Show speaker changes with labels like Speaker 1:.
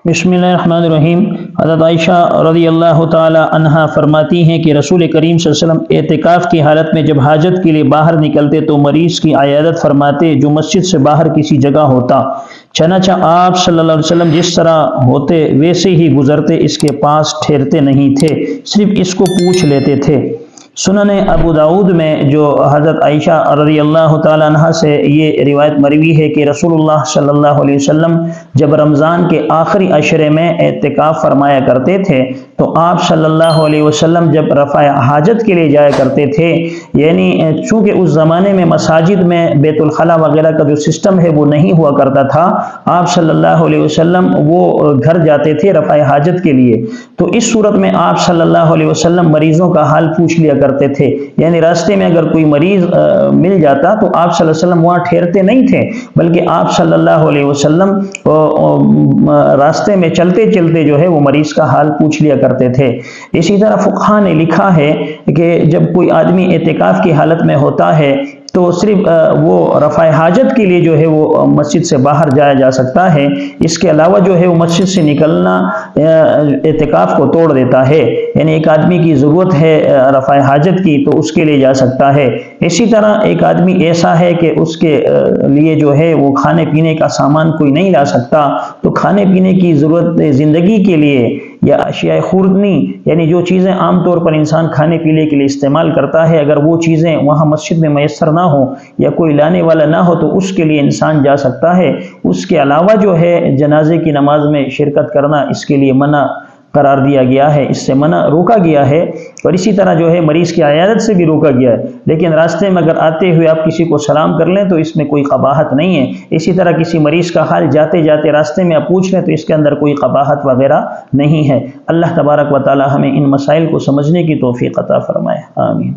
Speaker 1: بسم اللہ الرحمن الرحیم۔ حضرت عائشہ رضی اللہ تعالی عنہا فرماتی ہیں کہ رسول کریم صلی اللہ علیہ وسلم اعتکاف کی حالت میں جب حاجت کے لیے باہر نکلتے تو مریض کی عیادت فرماتے جو مسجد سے باہر کسی جگہ ہوتا، چنانچہ آپ صلی اللہ علیہ وسلم جس طرح ہوتے ویسے ہی گزرتے، اس کے پاس ٹھہرتے نہیں تھے، صرف اس کو پوچھ لیتے تھے۔ سنن ابو داود میں جو حضرت عائشہ رضی اللہ تعالیٰ عنہ سے یہ روایت مروی ہے کہ رسول اللہ صلی اللہ علیہ وسلم جب رمضان کے آخری عشرے میں اعتکاف فرمایا کرتے تھے تو آپ صلی اللہ علیہ وسلم جب رفع حاجت کے لیے جایا کرتے تھے، یعنی چونکہ اس زمانے میں مساجد میں بیت الخلا وغیرہ کا جو سسٹم ہے وہ نہیں ہوا کرتا تھا، آپ صلی اللہ علیہ وسلم وہ گھر جاتے تھے رفع حاجت کے لیے، تو اس صورت میں آپ صلی اللہ علیہ وسلم مریضوں کا حال پوچھ لیا کرتے تھے، یعنی راستے میں اگر کوئی مریض مل جاتا تو آپ صلی اللہ علیہ وسلم وہاں ٹھہرتے نہیں تھے، بلکہ آپ صلی اللہ علیہ وسلم راستے میں چلتے چلتے جو ہے وہ مریض کا حال پوچھ لیا کرتے تھے۔ اسی طرح فقہاء نے لکھا ہے کہ جب کوئی آدمی اعتکاف کی حالت میں ہوتا ہے تو صرف وہ رفع حاجت کے لیے جو ہے وہ مسجد سے باہر جایا جا سکتا ہے، اس کے علاوہ جو ہے وہ مسجد سے نکلنا اعتکاف کو توڑ دیتا ہے، یعنی ایک آدمی کی ضرورت ہے رفع حاجت کی تو اس کے لیے جا سکتا ہے۔ اسی طرح ایک آدمی ایسا ہے کہ اس کے لیے جو ہے وہ کھانے پینے کا سامان کوئی نہیں لا سکتا، تو کھانے پینے کی ضرورت زندگی کے لیے یا اشیاء خوردنی، یعنی جو چیزیں عام طور پر انسان کھانے پینے کے لیے استعمال کرتا ہے، اگر وہ چیزیں وہاں مسجد میں میسر نہ ہو یا کوئی لانے والا نہ ہو تو اس کے لیے انسان جا سکتا ہے۔ اس کے علاوہ جو ہے جنازے کی نماز میں شرکت کرنا اس کے لیے منع قرار دیا گیا ہے، اس سے منع روکا گیا ہے، اور اسی طرح جو ہے مریض کی عیادت سے بھی روکا گیا ہے، لیکن راستے میں اگر آتے ہوئے آپ کسی کو سلام کر لیں تو اس میں کوئی قباحت نہیں ہے۔ اسی طرح کسی مریض کا حال جاتے جاتے راستے میں آپ پوچھ لیں تو اس کے اندر کوئی قباحت وغیرہ نہیں ہے۔ اللہ تبارک و تعالی ہمیں ان مسائل کو سمجھنے کی توفیق عطا فرمائے، آمین۔